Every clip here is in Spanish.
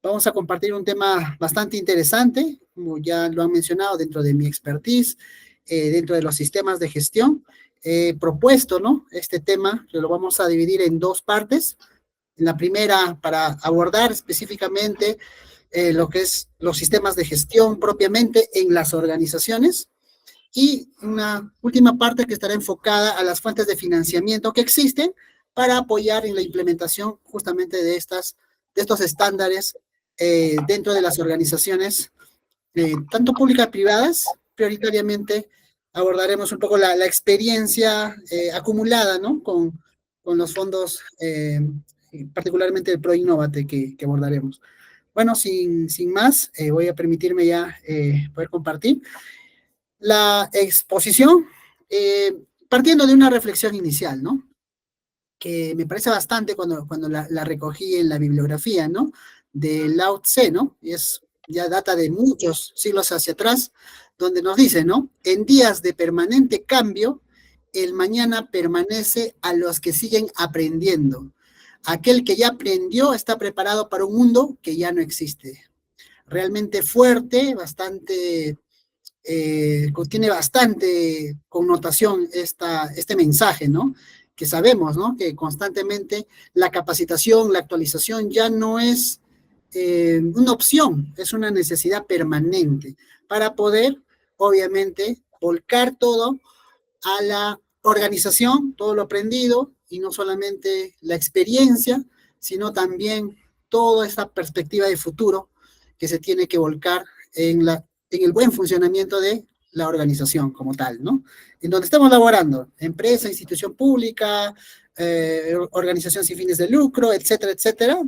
Vamos a compartir un tema bastante interesante, como ya lo han mencionado, dentro de mi expertise, dentro de los sistemas de gestión. He propuesto, ¿no?, este tema, que lo vamos a dividir en dos partes. En la primera, para abordar específicamente lo que es los sistemas de gestión propiamente en las organizaciones, y una última parte que estará enfocada a las fuentes de financiamiento que existen para apoyar en la implementación justamente de estos estándares dentro de las organizaciones, tanto públicas como privadas. Prioritariamente abordaremos un poco la experiencia acumulada, ¿no?, con los fondos, particularmente el ProInnovate que abordaremos. Bueno, sin más, voy a permitirme ya poder compartir la exposición, partiendo de una reflexión inicial, ¿no?, que me parece bastante cuando la recogí en la bibliografía, ¿no?, de Lao Tse, ¿no?, y ya data de muchos siglos hacia atrás, donde nos dice, ¿no?: en días de permanente cambio, el mañana permanece a los que siguen aprendiendo. Aquel que ya aprendió está preparado para un mundo que ya no existe. Realmente fuerte, bastante tiene bastante connotación este mensaje, ¿no? Que sabemos, ¿no?, que constantemente la capacitación, la actualización ya no es una opción, es una necesidad permanente para poder, obviamente, volcar todo a la organización, todo lo aprendido, y no solamente la experiencia, sino también toda esta perspectiva de futuro que se tiene que volcar en el buen funcionamiento de la organización como tal, ¿no? En donde estamos laborando, empresa, institución pública, organización sin fines de lucro, etcétera, etcétera.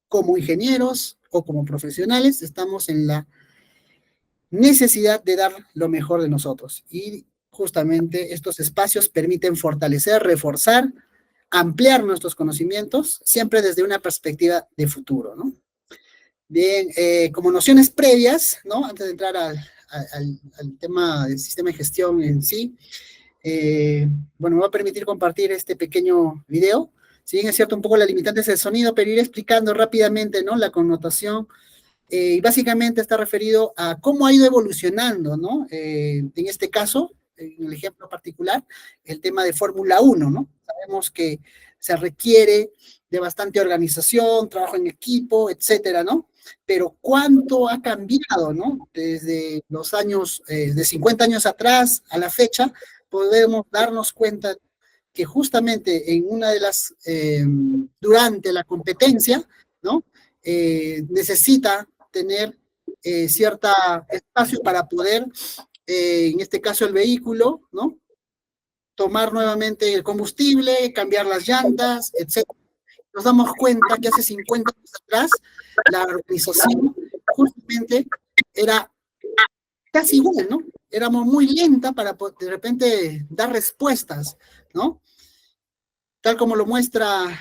Como ingenieros o como profesionales, estamos en la necesidad de dar lo mejor de nosotros. Y justamente estos espacios permiten fortalecer, reforzar, ampliar nuestros conocimientos, siempre desde una perspectiva de futuro, ¿no? Bien, como nociones previas, ¿no?, antes de entrar al tema del sistema de gestión en sí, bueno, me va a permitir compartir este pequeño video. Si bien es cierto, un poco la limitante es el sonido, pero iré explicando rápidamente, ¿no?, la connotación. Y básicamente está referido a cómo ha ido evolucionando, ¿no? En este caso, en el ejemplo particular, el tema de Fórmula 1, ¿no? Sabemos que se requiere de bastante organización, trabajo en equipo, etcétera, ¿no? Pero ¿cuánto ha cambiado, ¿no? Desde los años, de 50 años atrás a la fecha, podemos darnos cuenta que justamente en una de durante la competencia, ¿no?, necesita tener cierto espacio para poder, en este caso el vehículo, ¿no?, tomar nuevamente el combustible, cambiar las llantas, etc. Nos damos cuenta que hace 50 años atrás la organización justamente era casi igual, ¿no? Éramos muy lenta para de repente dar respuestas, ¿no? Tal como lo muestra,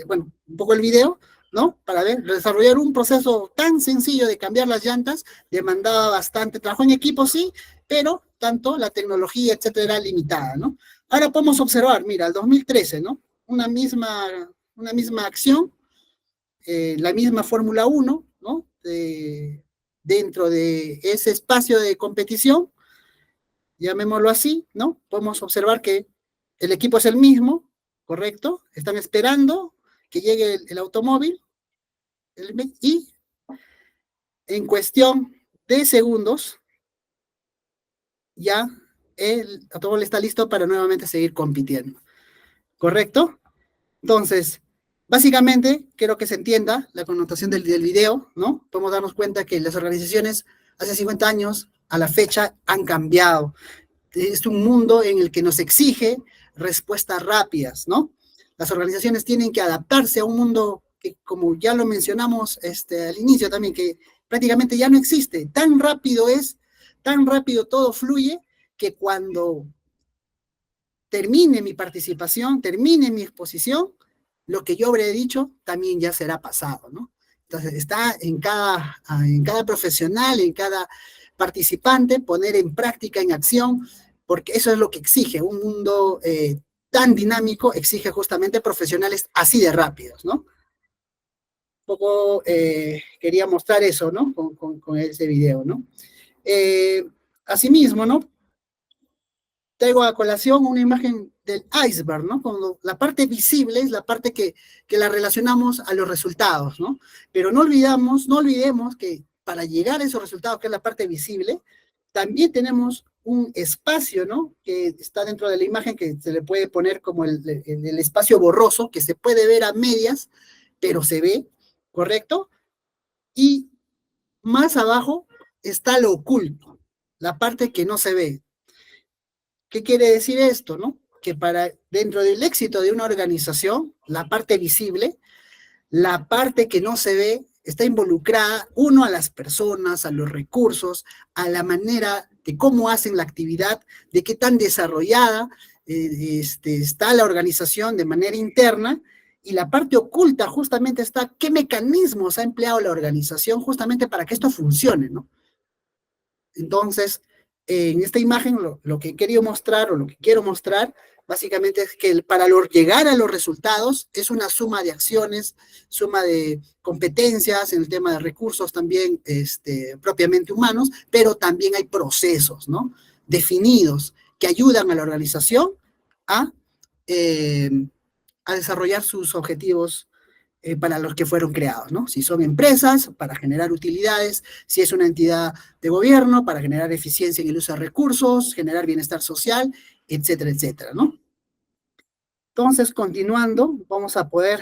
bueno, un poco el video, ¿no? Para desarrollar un proceso tan sencillo de cambiar las llantas demandaba bastante trabajo en equipo, sí, pero tanto la tecnología, etcétera, era limitada, ¿no? Ahora podemos observar, mira, el 2013, ¿no? Una misma acción, la misma Fórmula 1, ¿no? Dentro de ese espacio de competición, llamémoslo así, ¿no? Podemos observar que el equipo es el mismo, ¿correcto? Están esperando que llegue el automóvil, y en cuestión de segundos, ya el automóvil está listo para nuevamente seguir compitiendo, ¿correcto? Entonces, básicamente, quiero que se entienda la connotación del video, ¿no? Podemos darnos cuenta que las organizaciones hace 50 años a la fecha han cambiado. Es un mundo en el que nos exige respuestas rápidas, ¿no? Las organizaciones tienen que adaptarse a un mundo que, como ya lo mencionamos al inicio también, que prácticamente ya no existe. Tan rápido todo fluye, que cuando termine mi participación, termine mi exposición, lo que yo habré dicho también ya será pasado, ¿no? Entonces, está en cada profesional, en cada participante, poner en práctica, en acción, porque eso es lo que exige. Un mundo tan dinámico exige justamente profesionales así de rápidos, ¿no? poco quería mostrar eso, ¿no? Con ese video, ¿no? Asimismo, ¿no? Traigo a colación una imagen del iceberg, ¿no? Cuando la parte visible es la parte que la relacionamos a los resultados, ¿no? Pero no olvidemos que para llegar a esos resultados, que es la parte visible, también tenemos un espacio, ¿no? Que está dentro de la imagen que se le puede poner como el espacio borroso, que se puede ver a medias, pero se ve, ¿correcto? Y más abajo está lo oculto, la parte que no se ve. ¿Qué quiere decir esto, no? Que para dentro del éxito de una organización, la parte visible, la parte que no se ve, está involucrada, uno, a las personas, a los recursos, a la manera de cómo hacen la actividad, de qué tan desarrollada está la organización de manera interna, y la parte oculta justamente está qué mecanismos ha empleado la organización justamente para que esto funcione, ¿no? Entonces, en esta imagen lo que he querido mostrar o lo que quiero mostrar básicamente es que para llegar a los resultados es una suma de acciones, suma de competencias en el tema de recursos también propiamente humanos, pero también hay procesos, ¿no? Definidos que ayudan a la organización a, eh, a desarrollar sus objetivos para los que fueron creados, ¿no? Si son empresas, para generar utilidades, si es una entidad de gobierno, para generar eficiencia en el uso de recursos, generar bienestar social, etcétera, etcétera, ¿no? Entonces, continuando, vamos a poder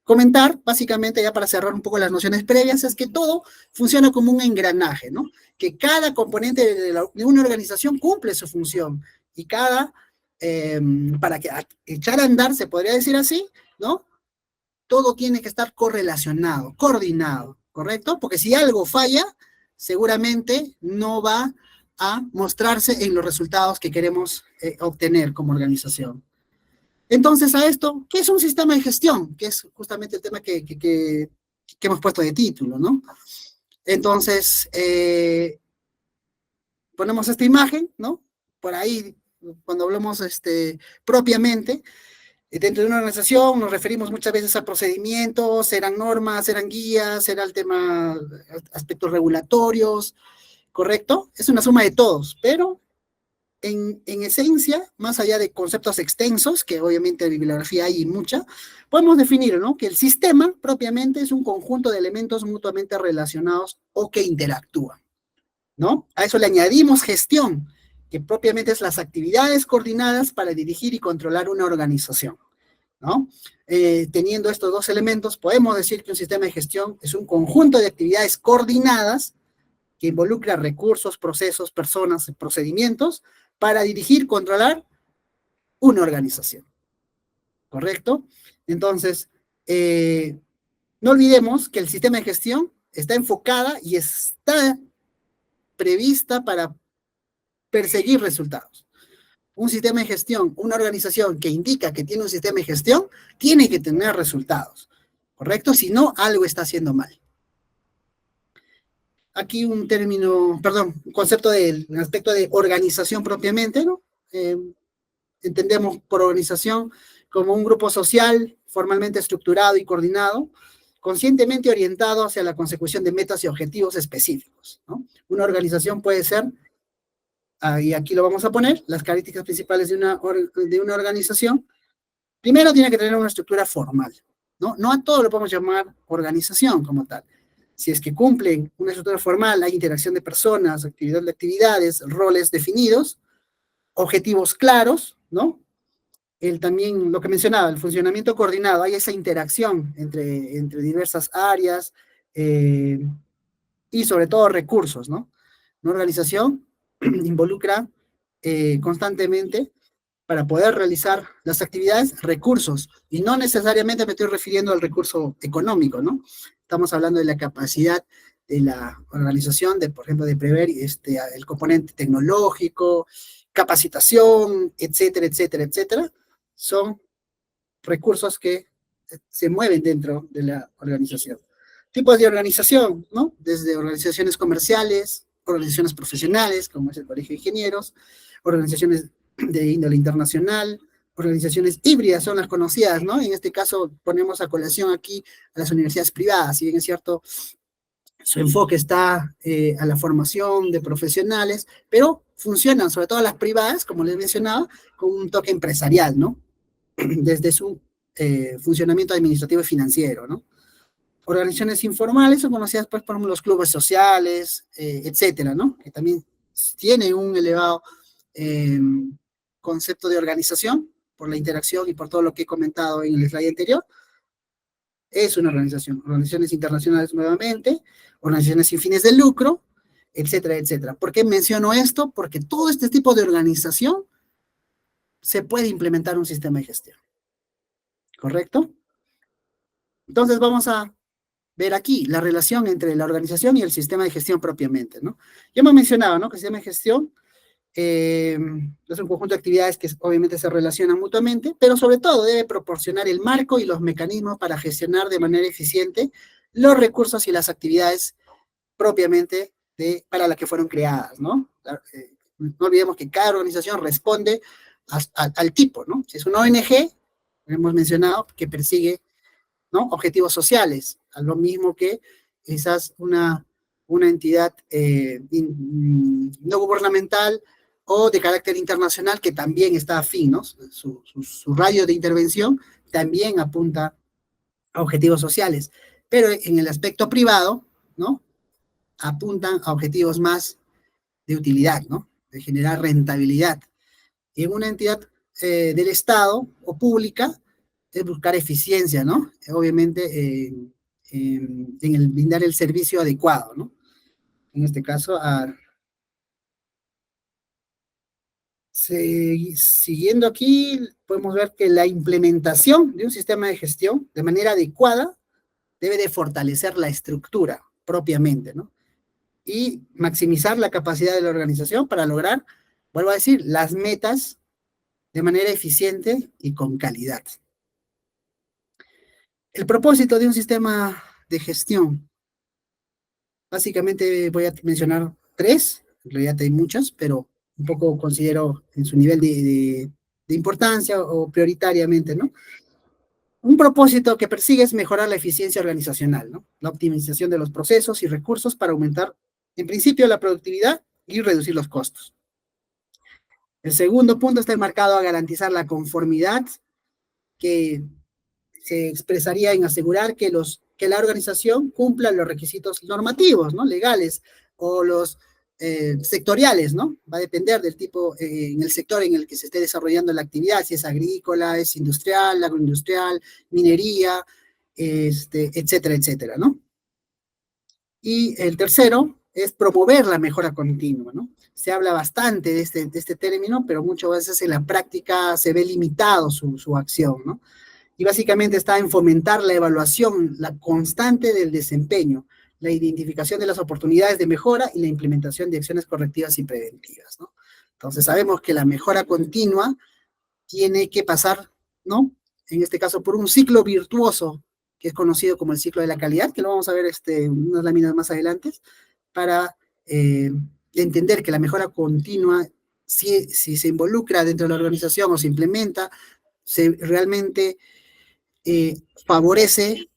comentar, básicamente, ya para cerrar un poco las nociones previas, es que todo funciona como un engranaje, ¿no? Que cada componente de una organización cumple su función y para que echar a andar, se podría decir así, ¿no? Todo tiene que estar correlacionado, coordinado, ¿correcto? Porque si algo falla, seguramente no va a mostrarse en los resultados que queremos obtener como organización. Entonces, a esto, ¿qué es un sistema de gestión? Que es justamente el tema que hemos puesto de título, ¿no? Entonces, ponemos esta imagen, ¿no? Por ahí, cuando hablamos propiamente, dentro de una organización nos referimos muchas veces a procedimientos, eran normas, eran guías, era el tema, aspectos regulatorios, ¿correcto? Es una suma de todos, pero en esencia, más allá de conceptos extensos, que obviamente de bibliografía hay mucha, podemos definir, ¿no? Que el sistema propiamente es un conjunto de elementos mutuamente relacionados o que interactúan, ¿no? A eso le añadimos gestión, que propiamente es las actividades coordinadas para dirigir y controlar una organización, ¿no? Teniendo estos dos elementos, podemos decir que un sistema de gestión es un conjunto de actividades coordinadas que involucra recursos, procesos, personas, procedimientos para dirigir, controlar una organización, ¿correcto? Entonces, no olvidemos que el sistema de gestión está enfocada y está prevista para perseguir resultados. Un sistema de gestión, una organización que indica que tiene un sistema de gestión, tiene que tener resultados, ¿correcto? Si no, algo está haciendo mal. Aquí un término, perdón, un concepto del aspecto de organización propiamente, ¿no? Entendemos por organización como un grupo social formalmente estructurado y coordinado, conscientemente orientado hacia la consecución de metas y objetivos específicos, ¿no? Una organización puede ser, y aquí lo vamos a poner, las características principales de una organización. Primero tiene que tener una estructura formal, ¿no? No a todo lo podemos llamar organización como tal. Si es que cumplen una estructura formal, hay interacción de personas, actividad de actividades, roles definidos, objetivos claros, ¿no? También lo que mencionaba, el funcionamiento coordinado, hay esa interacción entre diversas áreas y sobre todo recursos, ¿no? Una organización involucra constantemente para poder realizar las actividades, recursos, y no necesariamente me estoy refiriendo al recurso económico, ¿no? Estamos hablando de la capacidad de la organización, por ejemplo, de prever el componente tecnológico, capacitación, etcétera, etcétera, etcétera. Son recursos que se mueven dentro de la organización. Tipos de organización, ¿no? Desde organizaciones comerciales, organizaciones profesionales, como es el Colegio de Ingenieros, organizaciones de índole internacional, organizaciones híbridas son las conocidas, ¿no? En este caso ponemos a colación aquí a las universidades privadas, si bien es cierto, su enfoque está a la formación de profesionales, pero funcionan, sobre todo las privadas, como les mencionaba, con un toque empresarial, ¿no? Desde su funcionamiento administrativo y financiero, ¿no? Organizaciones informales son conocidas, pues, por los clubes sociales, etcétera, ¿no? Que también tienen un elevado eh, concepto de organización por la interacción y por todo lo que he comentado en el slide anterior. Es una organización, organizaciones internacionales nuevamente, organizaciones sin fines de lucro, etcétera, etcétera. ¿Por qué menciono esto? Porque todo este tipo de organización se puede implementar un sistema de gestión, ¿correcto? Entonces vamos a ver aquí la relación entre la organización y el sistema de gestión propiamente, ¿no? Ya hemos mencionado, ¿no? Que el sistema de gestión es un conjunto de actividades que obviamente se relacionan mutuamente, pero sobre todo debe proporcionar el marco y los mecanismos para gestionar de manera eficiente los recursos y las actividades propiamente para las que fueron creadas, ¿no? No olvidemos que cada organización responde al tipo, ¿no? Si es una ONG, hemos mencionado que persigue, ¿no? Objetivos sociales, a lo mismo que quizás una entidad no gubernamental o de carácter internacional que también está afín, ¿no? Su radio de intervención también apunta a objetivos sociales, pero en el aspecto privado, ¿no? Apuntan a objetivos más de utilidad, ¿no? De generar rentabilidad. Y en una entidad del Estado o pública es buscar eficiencia, ¿no? Obviamente en el brindar el servicio adecuado, ¿no? En este caso, siguiendo aquí, podemos ver que la implementación de un sistema de gestión de manera adecuada debe de fortalecer la estructura propiamente, ¿no? Y maximizar la capacidad de la organización para lograr, vuelvo a decir, las metas de manera eficiente y con calidad. El propósito de un sistema de gestión, básicamente voy a mencionar tres, en realidad hay muchas, pero un poco considero en su nivel de importancia o prioritariamente, ¿no? Un propósito que persigue es mejorar la eficiencia organizacional, ¿no? La optimización de los procesos y recursos para aumentar, en principio, la productividad y reducir los costos. El segundo punto está enmarcado a garantizar la conformidad, que se expresaría en asegurar que la organización cumpla los requisitos normativos, ¿no? Legales o los sectoriales, ¿no? Va a depender del tipo, en el sector en el que se esté desarrollando la actividad, si es agrícola, es industrial, agroindustrial, minería, etcétera, etcétera, ¿no? Y el tercero es promover la mejora continua, ¿no? Se habla bastante de este término, pero muchas veces en la práctica se ve limitado su acción, ¿no? Y básicamente está en fomentar la evaluación, la constante del desempeño, la identificación de las oportunidades de mejora y la implementación de acciones correctivas y preventivas, ¿no? Entonces sabemos que la mejora continua tiene que pasar, ¿no? En este caso por un ciclo virtuoso que es conocido como el ciclo de la calidad, que lo vamos a ver unas láminas más adelante, para entender que la mejora continua, si se involucra dentro de la organización o se implementa, realmente favorece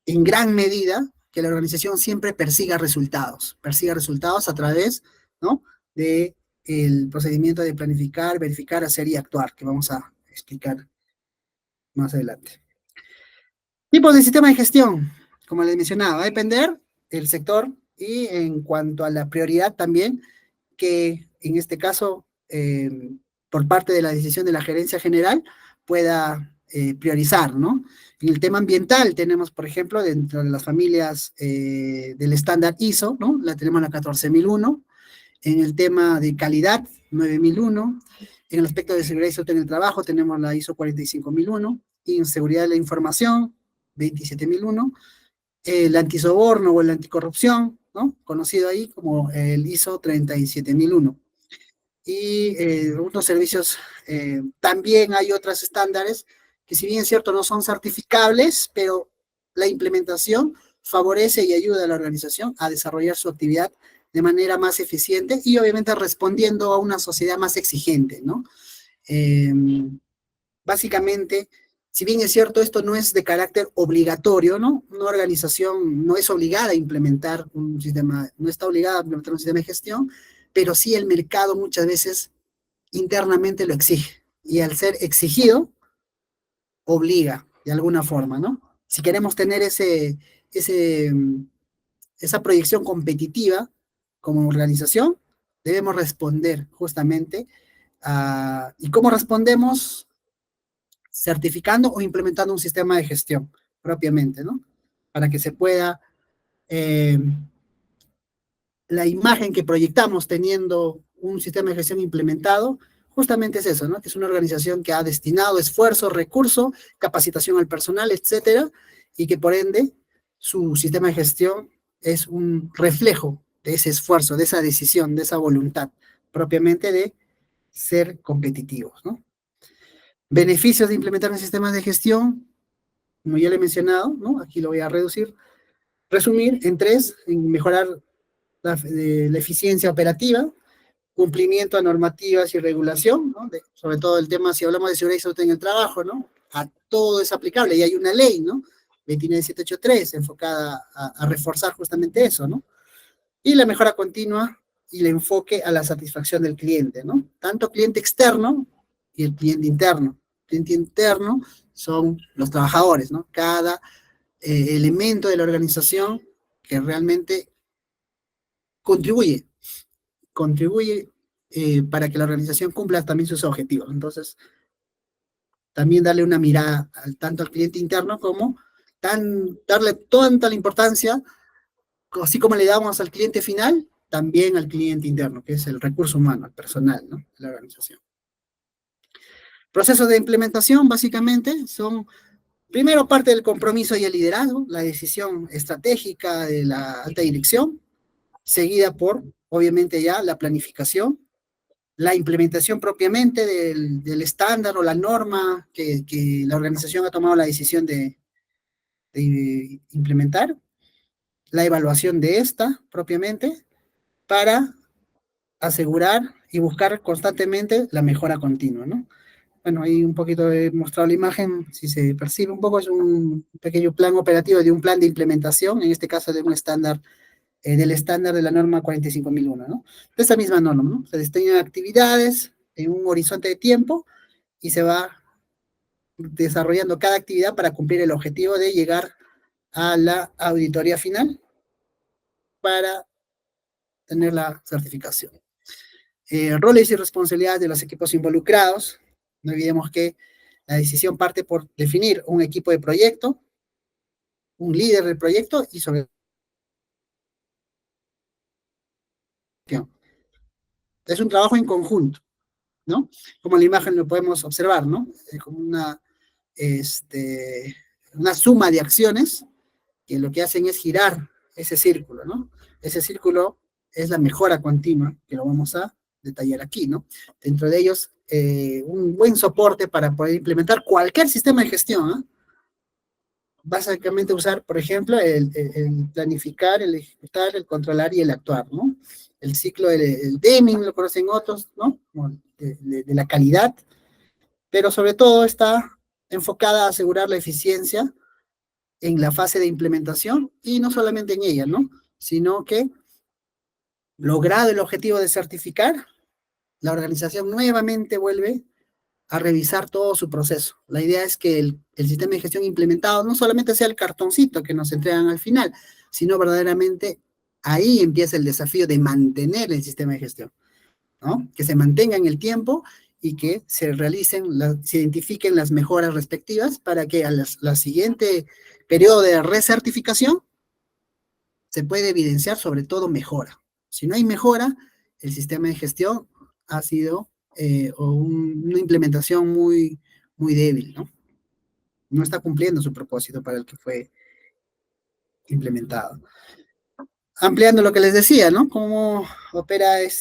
en gran medida que la organización siempre persiga resultados a través, ¿no? De el procedimiento de planificar, verificar, hacer y actuar, que vamos a explicar más adelante. Tipos de sistema de gestión, como les mencionaba, va a depender del sector y en cuanto a la prioridad también, que en este caso, por parte de la decisión de la gerencia general, pueda priorizar, ¿no? En el tema ambiental tenemos, por ejemplo, dentro de las familias del estándar ISO, ¿no? La tenemos la 14001, en el tema de calidad, 9001, en el aspecto de seguridad y salud en el trabajo tenemos la ISO 45001, y en seguridad de la información, 27001, el antisoborno o la anticorrupción, ¿no? Conocido ahí como el ISO 37001. Y otros servicios, también hay otros estándares que si bien es cierto no son certificables, pero la implementación favorece y ayuda a la organización a desarrollar su actividad de manera más eficiente y obviamente respondiendo a una sociedad más exigente, ¿no? básicamente, si bien es cierto, esto no es de carácter obligatorio, ¿no? Una organización no es obligada a implementar un sistema, no está obligada a implementar un sistema de gestión, pero sí el mercado muchas veces internamente lo exige. Y al ser exigido, obliga de alguna forma, ¿no? Si queremos tener ese, esa proyección competitiva como organización, debemos responder justamente ¿y cómo respondemos? Certificando o implementando un sistema de gestión propiamente, ¿no? Para que se pueda, eh, la imagen que proyectamos teniendo un sistema de gestión implementado, justamente es eso, ¿no? Que es una organización que ha destinado esfuerzo, recurso, capacitación al personal, etcétera, y que por ende su sistema de gestión es un reflejo de ese esfuerzo, de esa decisión, de esa voluntad, propiamente de ser competitivos, ¿no? Beneficios de implementar un sistema de gestión, como ya le he mencionado, ¿no? Aquí lo voy a resumir en tres: en mejorar la eficiencia operativa, cumplimiento a normativas y regulación, ¿no? Sobre todo el tema, si hablamos de seguridad y salud en el trabajo, ¿no? A todo es aplicable y hay una ley, ¿no? 29783, enfocada a reforzar justamente eso, ¿no? Y la mejora continua y el enfoque a la satisfacción del cliente, ¿no? Tanto cliente externo y el cliente interno. El cliente interno son los trabajadores, ¿no? Cada elemento de la organización que realmente contribuye, contribuye para que la organización cumpla también sus objetivos. Entonces, también darle una mirada tanto al cliente interno como darle tanta la importancia, así como le damos al cliente final, también al cliente interno, que es el recurso humano, el personal, ¿no? De la organización. Procesos de implementación, básicamente, son primero parte del compromiso y el liderazgo, la decisión estratégica de la alta dirección, seguida por, obviamente, ya la planificación, la implementación propiamente del estándar o la norma que la organización ha tomado la decisión de implementar, la evaluación de esta propiamente, para asegurar y buscar constantemente la mejora continua, ¿no? Bueno, ahí un poquito he mostrado la imagen, si se percibe un poco, es un pequeño plan operativo de un plan de implementación, en este caso de un estándar, del estándar de la norma 45001, ¿no? De esta misma norma, ¿no? Se diseñan actividades en un horizonte de tiempo y se va desarrollando cada actividad para cumplir el objetivo de llegar a la auditoría final para tener la certificación. Roles y responsabilidades de los equipos involucrados. No olvidemos que la decisión parte por definir un equipo de proyecto, un líder del proyecto y sobre es un trabajo en conjunto, ¿no? Como en la imagen lo podemos observar, ¿no? Como una suma de acciones que lo que hacen es girar ese círculo, ¿no? Ese círculo es la mejora continua, que lo vamos a detallar aquí, ¿no? Dentro de ellos, un buen soporte para poder implementar cualquier sistema de gestión, ¿eh? Básicamente usar, por ejemplo, el planificar, el ejecutar, el controlar y el actuar, ¿no? El ciclo del Deming, lo conocen otros, ¿no? De la calidad, pero sobre todo está enfocada a asegurar la eficiencia en la fase de implementación y no solamente en ella, ¿no? Sino que logrado el objetivo de certificar, la organización nuevamente vuelve a revisar todo su proceso. La idea es que el sistema de gestión implementado no solamente sea el cartoncito que nos entregan al final, sino verdaderamente ahí empieza el desafío de mantener el sistema de gestión, ¿no? Que se mantenga en el tiempo y que se realicen, se identifiquen las mejoras respectivas para que a la siguiente periodo de recertificación se puede evidenciar sobre todo mejora. Si no hay mejora, el sistema de gestión ha sido una implementación muy débil, ¿no? No está cumpliendo su propósito para el que fue implementado. Ampliando lo que les decía, ¿no? Cómo opera el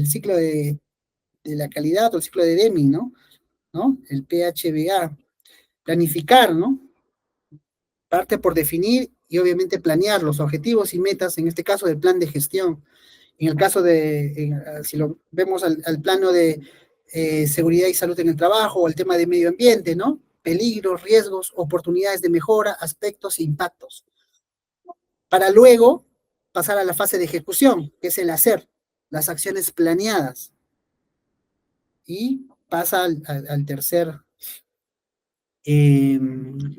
ciclo de la calidad o el ciclo de Deming, ¿no? El PHBA. Planificar, ¿no? Parte por definir y obviamente planear los objetivos y metas, en este caso del plan de gestión. En el caso si lo vemos al plano de seguridad y salud en el trabajo, o el tema de medio ambiente, ¿no? Peligros, riesgos, oportunidades de mejora, aspectos e impactos. Para luego pasar a la fase de ejecución, que es el hacer, las acciones planeadas. Y pasa al tercer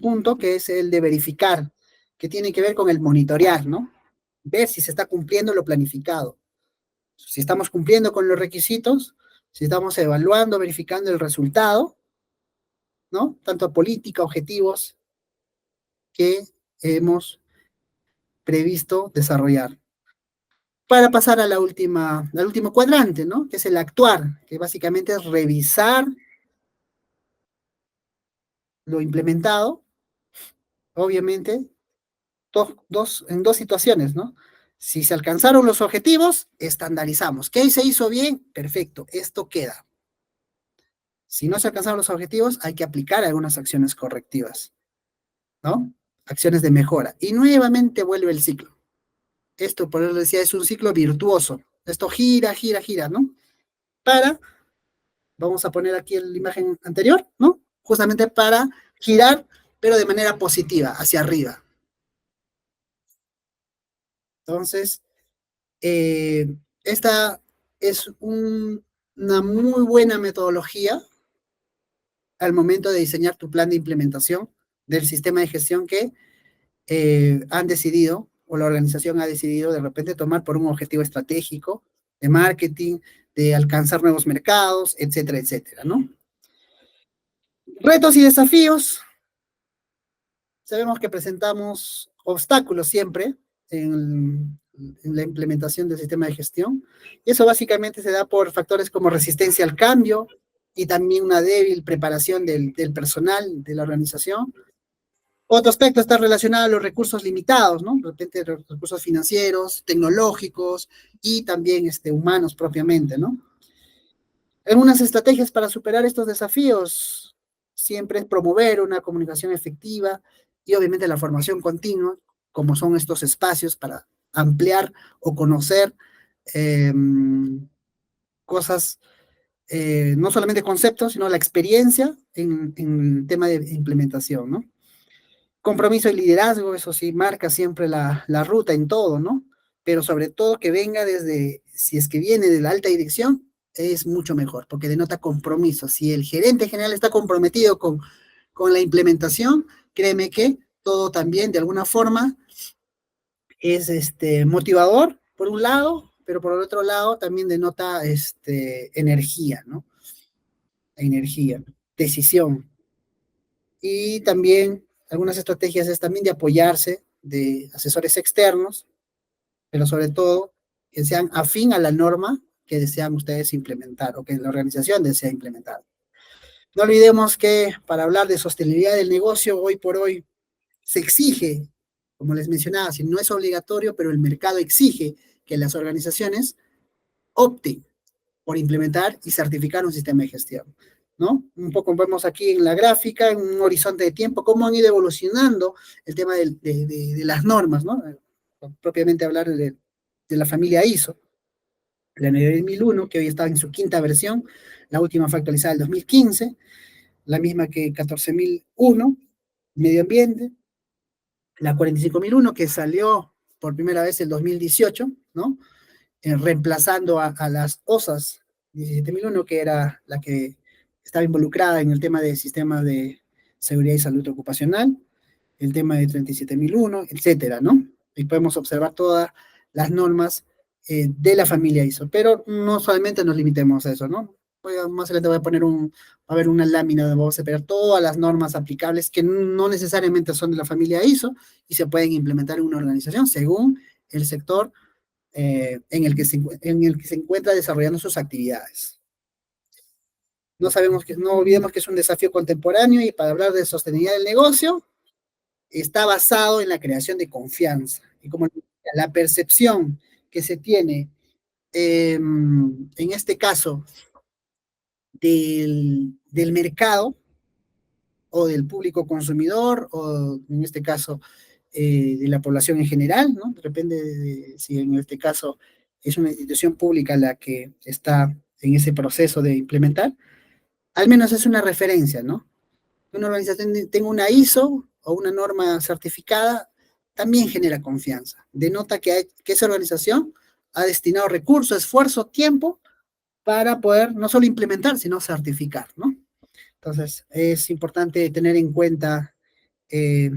punto, que es el de verificar, que tiene que ver con el monitorear, ¿no? Ver si se está cumpliendo lo planificado, si estamos cumpliendo con los requisitos, si estamos evaluando, verificando el resultado, ¿no? Tanto a política, objetivos que hemos previsto desarrollar. Para pasar a al último cuadrante, ¿no? Que es el actuar, que básicamente es revisar lo implementado, obviamente, en dos situaciones, ¿no? Si se alcanzaron los objetivos, estandarizamos. ¿Qué se hizo bien? Perfecto, esto queda. Si no se alcanzaron los objetivos, hay que aplicar algunas acciones correctivas, ¿no? Acciones de mejora. Y nuevamente vuelve el ciclo. Esto, por eso decía, es un ciclo virtuoso. Esto gira, gira, gira, ¿no? Vamos a poner aquí la imagen anterior, ¿no? Justamente para girar, pero de manera positiva, hacia arriba. Entonces, esta es una muy buena metodología al momento de diseñar tu plan de implementación del sistema de gestión que han decidido, o la organización ha decidido de repente tomar por un objetivo estratégico de marketing, de alcanzar nuevos mercados, etcétera, etcétera, ¿no? Retos y desafíos. Sabemos que presentamos obstáculos siempre en la implementación del sistema de gestión. Y eso básicamente se da por factores como resistencia al cambio y también una débil preparación del personal de la organización. Otro aspecto está relacionado a los recursos limitados, ¿no? De repente recursos financieros, tecnológicos y también humanos propiamente, ¿no? Algunas estrategias para superar estos desafíos siempre es promover una comunicación efectiva y obviamente la formación continua, como son estos espacios para ampliar o conocer eh, cosas, no solamente conceptos, sino la experiencia en el tema de implementación, ¿no? Compromiso y liderazgo, eso sí, marca siempre la ruta en todo, ¿no? Pero sobre todo que venga desde, si es que viene de la alta dirección, es mucho mejor, porque denota compromiso. Si el gerente general está comprometido con la implementación, créeme que todo también de alguna forma es motivador, por un lado, pero por el otro lado también denota energía, ¿no? Energía, decisión. Y también algunas estrategias es también de apoyarse de asesores externos, pero sobre todo que sean afín a la norma que desean ustedes implementar o que la organización desea implementar. No olvidemos que para hablar de sostenibilidad del negocio, hoy por hoy se exige, como les mencionaba, si no es obligatorio, pero el mercado exige que las organizaciones opten por implementar y certificar un sistema de gestión, ¿no? Un poco vemos aquí en la gráfica, en un horizonte de tiempo, cómo han ido evolucionando el tema de las normas, ¿no? Propiamente hablar de la familia ISO, la 9001, que hoy está en su quinta versión, la última fue actualizada en 2015, la misma que 14001, medio ambiente, la 45001, que salió por primera vez en 2018, ¿no? Reemplazando a las OSAS 17001, que era la que estaba involucrada en el tema del sistema de seguridad y salud ocupacional, el tema de 37001, etcétera, ¿no? Y podemos observar todas las normas de la familia ISO, pero no solamente nos limitemos a eso, ¿no? Más adelante voy a poner va a haber una lámina donde vamos a ver todas las normas aplicables que no necesariamente son de la familia ISO y se pueden implementar en una organización según el sector en el que se encuentra desarrollando sus actividades. No olvidemos que es un desafío contemporáneo y para hablar de sostenibilidad del negocio, está basado en la creación de confianza. Y como la percepción que se tiene, en este caso, del mercado o del público consumidor, o en este caso, de la población en general, ¿no? Depende de si en este caso es una institución pública la que está en ese proceso de implementar, al menos es una referencia, ¿no? Una organización tenga una ISO o una norma certificada, también genera confianza. Denota que esa organización ha destinado recursos, esfuerzo, tiempo para poder no solo implementar, sino certificar, ¿no? Entonces, es importante tener en cuenta eh,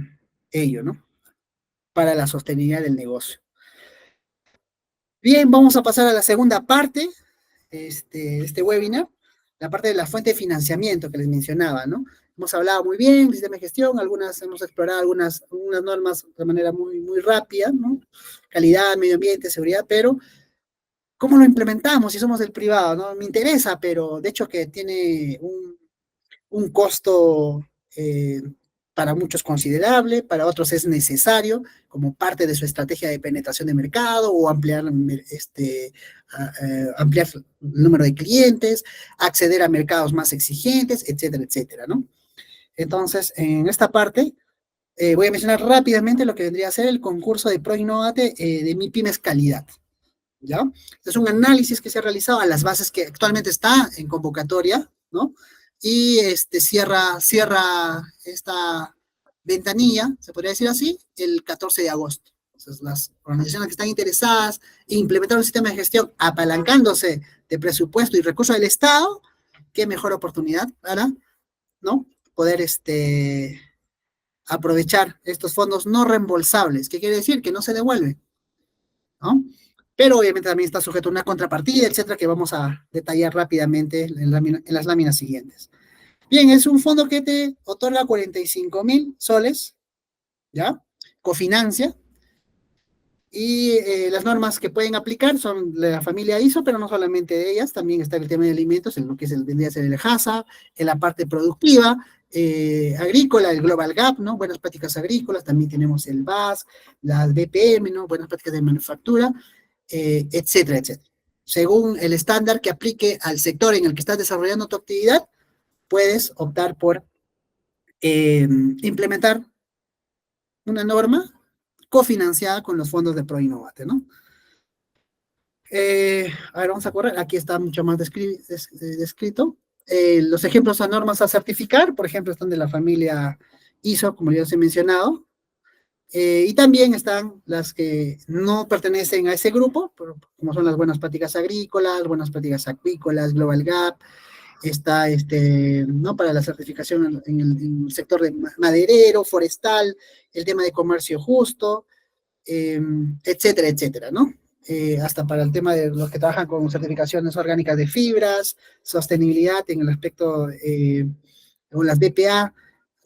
ello, ¿no? Para la sostenibilidad del negocio. Bien, vamos a pasar a la segunda parte este webinar, la parte de la fuente de financiamiento que les mencionaba, ¿no? Hemos hablado muy bien, sistema de gestión, hemos explorado algunas normas de manera muy rápida, ¿no? Calidad, medio ambiente, seguridad, pero ¿cómo lo implementamos si somos del privado, no? Me interesa, pero de hecho que tiene un costo para muchos considerable, para otros es necesario como parte de su estrategia de penetración de mercado o ampliar el número de clientes, acceder a mercados más exigentes, etcétera, etcétera, ¿no? Entonces, en esta parte, voy a mencionar rápidamente lo que vendría a ser el concurso de ProInnovate de Mi Pymes Calidad. ¿Ya? Este es un análisis que se ha realizado a las bases que actualmente está en convocatoria, ¿no? Y cierra esta ventanilla, se podría decir así, el 14 de agosto. Entonces, las organizaciones que están interesadas en implementar un sistema de gestión apalancándose de presupuesto y recursos del Estado, qué mejor oportunidad para, ¿no? Poder aprovechar estos fondos no reembolsables. ¿Qué quiere decir? Que no se devuelven, ¿no? Pero obviamente también está sujeto a una contrapartida, etcétera, que vamos a detallar rápidamente en las láminas siguientes. Bien, es un fondo que te otorga 45.000 soles, ¿ya? Cofinancia, y las normas que pueden aplicar son de la familia ISO, pero no solamente de ellas, también está el tema de alimentos, en lo que vendría a ser el HACCP, en la parte productiva, agrícola, el Global Gap, ¿no? Buenas prácticas agrícolas, también tenemos el BAS, las BPM, ¿no? Buenas prácticas de manufactura, etcétera, etcétera. Según el estándar que aplique al sector en el que estás desarrollando tu actividad, puedes optar por implementar una norma cofinanciada con los fondos de ProInnovate, ¿no? A ver, vamos a correr. Aquí está mucho más descrito. Los ejemplos a normas a certificar, por ejemplo, están de la familia ISO, como ya os he mencionado. Y también están las que no pertenecen a ese grupo, como son las buenas prácticas agrícolas, buenas prácticas acuícolas, Global Gap, está ¿no? Para la certificación en el sector de maderero, forestal, el tema de comercio justo, etcétera, etcétera, ¿no? Hasta para el tema de los que trabajan con certificaciones orgánicas de fibras, sostenibilidad en el aspecto, o las BPA, a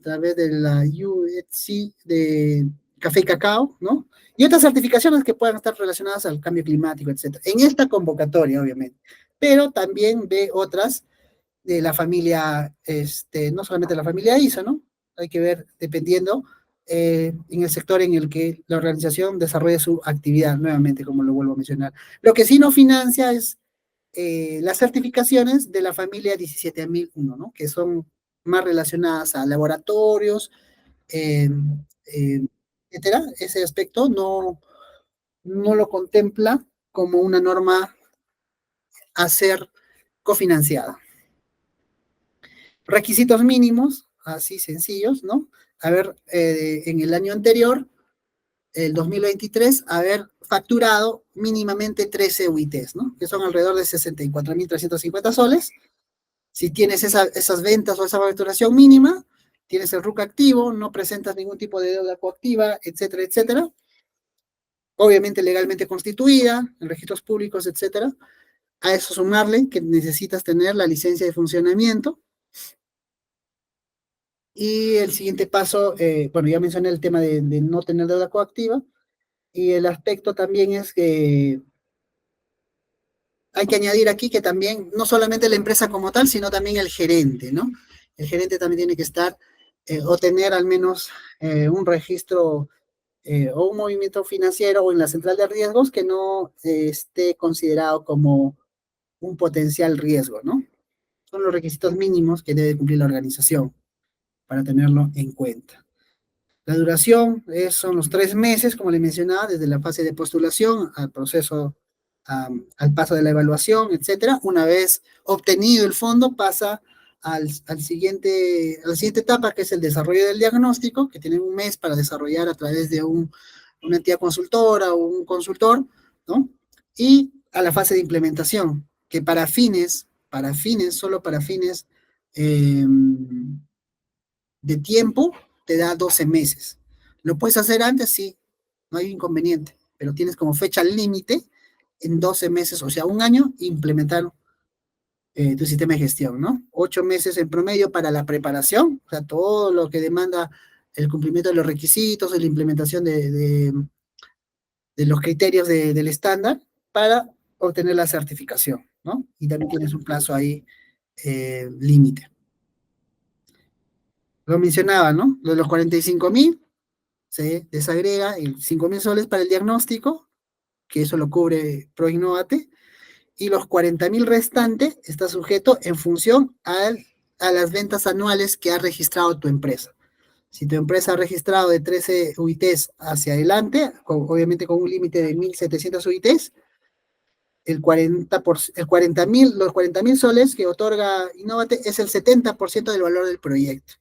través de la UETC de café y cacao, ¿no? Y otras certificaciones que puedan estar relacionadas al cambio climático, etcétera. En esta convocatoria, obviamente. Pero también ve otras de la familia, no solamente la familia ISO, ¿no? Hay que ver, dependiendo, en el sector en el que la organización desarrolla su actividad, nuevamente, como lo vuelvo a mencionar. Lo que sí no financia es las certificaciones de la familia 17001, ¿no? Que son más relacionadas a laboratorios, eh, etcétera. Ese aspecto no lo contempla como una norma a ser cofinanciada. Requisitos mínimos, así sencillos, ¿no? Haber en el año anterior, el 2023, haber facturado mínimamente 13 UITs, ¿no? Que son alrededor de 64.350 soles. Si tienes esas ventas o esa facturación mínima, tienes el RUC activo, no presentas ningún tipo de deuda coactiva, etcétera, etcétera. Obviamente legalmente constituida, en registros públicos, etcétera. A eso sumarle que necesitas tener la licencia de funcionamiento. Y el siguiente paso, bueno, ya mencioné el tema de no tener deuda coactiva, y el aspecto también es que hay que añadir aquí que también, no solamente la empresa como tal, sino también el gerente, ¿no? El gerente también tiene que estar o tener al menos un registro o un movimiento financiero o en la central de riesgos que no esté considerado como un potencial riesgo, ¿no? Son los requisitos mínimos que debe cumplir la organización para tenerlo en cuenta. La duración son los 3 meses, como le mencionaba, desde la fase de postulación al proceso al paso de la evaluación, etcétera. Una vez obtenido el fondo, pasa a la siguiente etapa, que es el desarrollo del diagnóstico, que tienen un mes para desarrollar a través de una entidad consultora o un consultor, ¿no? Y a la fase de implementación, que solo para fines eh, de tiempo, te da 12 meses. ¿Lo puedes hacer antes? Sí, no hay inconveniente, pero tienes como fecha límite en 12 meses, o sea, un año, implementar tu sistema de gestión, ¿no? 8 meses en promedio para la preparación, o sea, todo lo que demanda el cumplimiento de los requisitos, la implementación de los criterios del estándar para obtener la certificación, ¿no? Y también tienes un plazo ahí límite. Lo mencionaba, ¿no? Lo de los 45.000 se desagrega el 5.000 soles para el diagnóstico, que eso lo cubre ProInnovate, y los 40.000 restantes está sujeto en función a las ventas anuales que ha registrado tu empresa. Si tu empresa ha registrado de 13 UITs hacia adelante, obviamente con un límite de 1.700 UITs, los 40.000 soles que otorga Innovate es el 70% del valor del proyecto.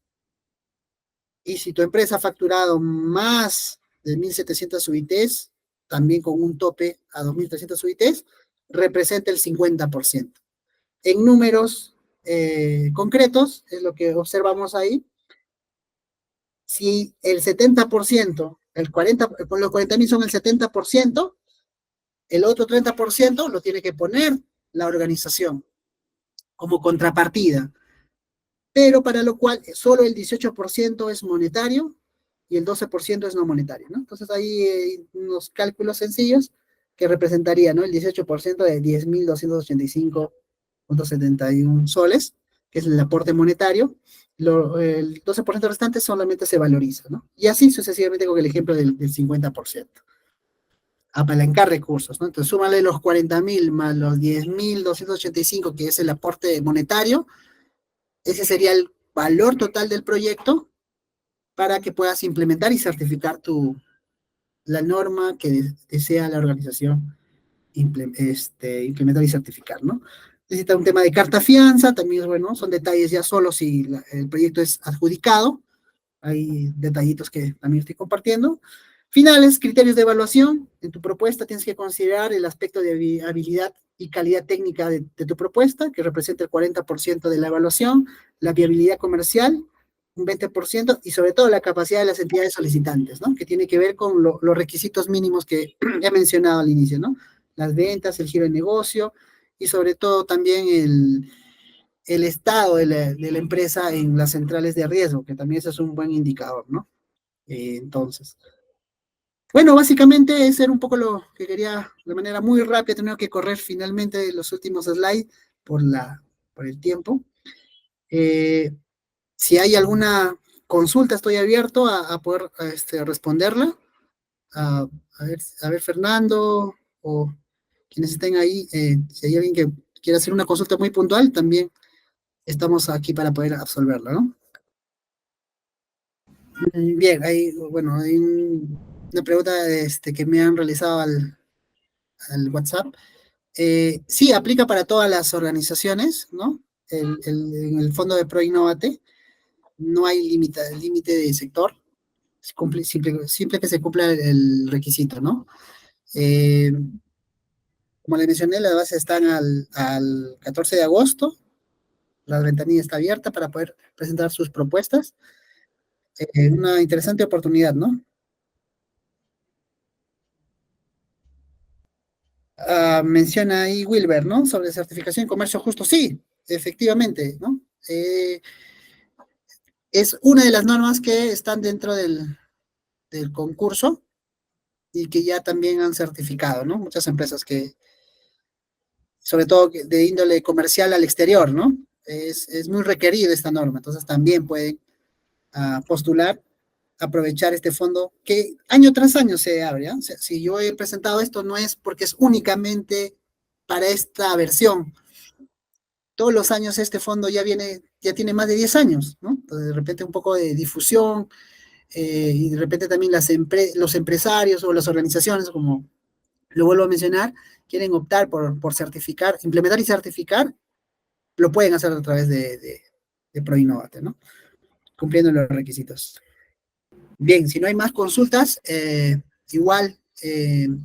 Y si tu empresa ha facturado más de 1.700 UITs, también con un tope a 2.300 UITs, representa el 50%. En números concretos, es lo que observamos ahí, si el 70%, los 40.000 son el 70%, el otro 30% lo tiene que poner la organización como contrapartida, pero para lo cual solo el 18% es monetario y el 12% es no monetario, ¿no? Entonces ahí hay unos cálculos sencillos que representaría, ¿no? El 18% de 10.285.71 soles, que es el aporte monetario, el 12% restante solamente se valoriza, ¿no? Y así sucesivamente con el ejemplo del 50%. Apalancar recursos, ¿no? Entonces súmale los 40.000 más los 10.285, que es el aporte monetario, ese sería el valor total del proyecto para que puedas implementar y certificar la norma que desea la organización implementar y certificar, ¿no? Necesita un tema de carta fianza, también es bueno, son detalles ya solo si el proyecto es adjudicado, hay detallitos que también estoy compartiendo. Finales, criterios de evaluación. En tu propuesta tienes que considerar el aspecto de habilidad y calidad técnica de tu propuesta, que representa el 40% de la evaluación, la viabilidad comercial, un 20%, y sobre todo la capacidad de las entidades solicitantes, ¿no? Que tiene que ver con los requisitos mínimos que he mencionado al inicio, ¿no? Las ventas, el giro de negocio, y sobre todo también el estado de la empresa en las centrales de riesgo, que también eso es un buen indicador, ¿no? Entonces, bueno, básicamente ese era un poco lo que quería de manera muy rápida. He tenido que correr finalmente los últimos slides por el tiempo. Si hay alguna consulta, estoy abierto a poder responderla. A, a ver, Fernando, o quienes estén ahí, si hay alguien que quiera hacer una consulta muy puntual, también estamos aquí para poder absolverla, ¿no? Bien, bueno, hay una pregunta que me han realizado al WhatsApp. Sí, aplica para todas las organizaciones, ¿no? En el fondo de ProInnovate no hay límite de sector, simple que se cumpla el requisito, ¿no? Como les mencioné, las bases están al 14 de agosto, la ventanilla está abierta para poder presentar sus propuestas. Una interesante oportunidad, ¿no? Menciona ahí Wilber, ¿no? Sobre certificación y comercio justo. Sí, efectivamente, ¿no? Es una de las normas que están dentro del concurso y que ya también han certificado, ¿no? Muchas empresas sobre todo de índole comercial al exterior, ¿no? Es muy requerida esta norma, entonces también pueden postular, aprovechar este fondo que año tras año se abre, ¿ya? O sea, si yo he presentado esto no es porque es únicamente para esta versión. Todos los años este fondo ya tiene más de 10 años, ¿no? Entonces, de repente un poco de difusión, y de repente también los empresarios o las organizaciones como Lo vuelvo a mencionar, quieren optar por certificar, implementar y certificar, lo pueden hacer a través de ProInnovate, ¿no? Cumpliendo los requisitos. Bien, si no hay más consultas, igual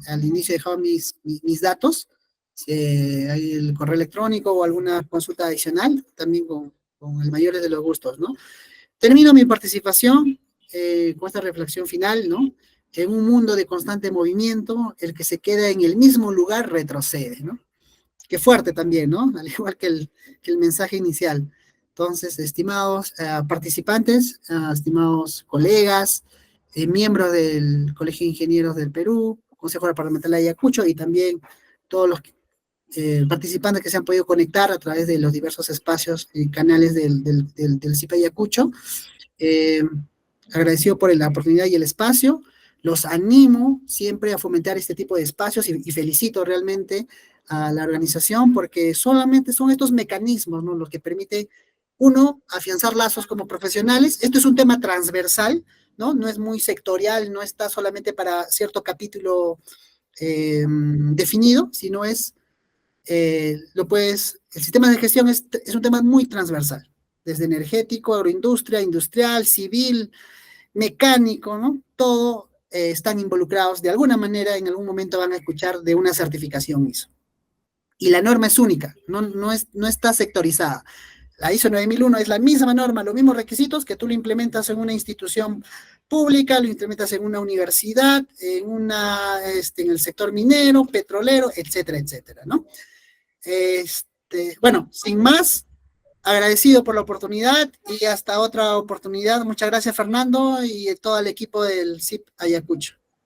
al inicio he dejado mis datos, hay el correo electrónico o alguna consulta adicional, también con el mayor de los gustos, ¿no? Termino mi participación con esta reflexión final, ¿no? En un mundo de constante movimiento, el que se queda en el mismo lugar retrocede, ¿no? Qué fuerte también, ¿no? Al igual que el mensaje inicial. Entonces, estimados participantes, estimados colegas, miembros del Colegio de Ingenieros del Perú, Consejo Departamental de Ayacucho y también todos los participantes que se han podido conectar a través de los diversos espacios y canales del CIPE Ayacucho. Eh, Agradecido por la oportunidad y el espacio. Los animo siempre a fomentar este tipo de espacios y felicito realmente a la organización porque solamente son estos mecanismos, ¿no? Los que permiten, uno, afianzar lazos como profesionales. Esto es un tema transversal, ¿no? No es muy sectorial, no está solamente para cierto capítulo definido, sino es, el sistema de gestión es un tema muy transversal, desde energético, agroindustria, industrial, civil, mecánico, ¿no? Todo están involucrados de alguna manera, en algún momento van a escuchar de una certificación ISO. Y la norma es única, no está sectorizada. La ISO 9001 es la misma norma, los mismos requisitos que tú lo implementas en una institución pública, lo implementas en una universidad, en el sector minero, petrolero, etcétera, etcétera, ¿no? Bueno, sin más, agradecido por la oportunidad y hasta otra oportunidad. Muchas gracias, Fernando, y todo el equipo del CIP Ayacucho.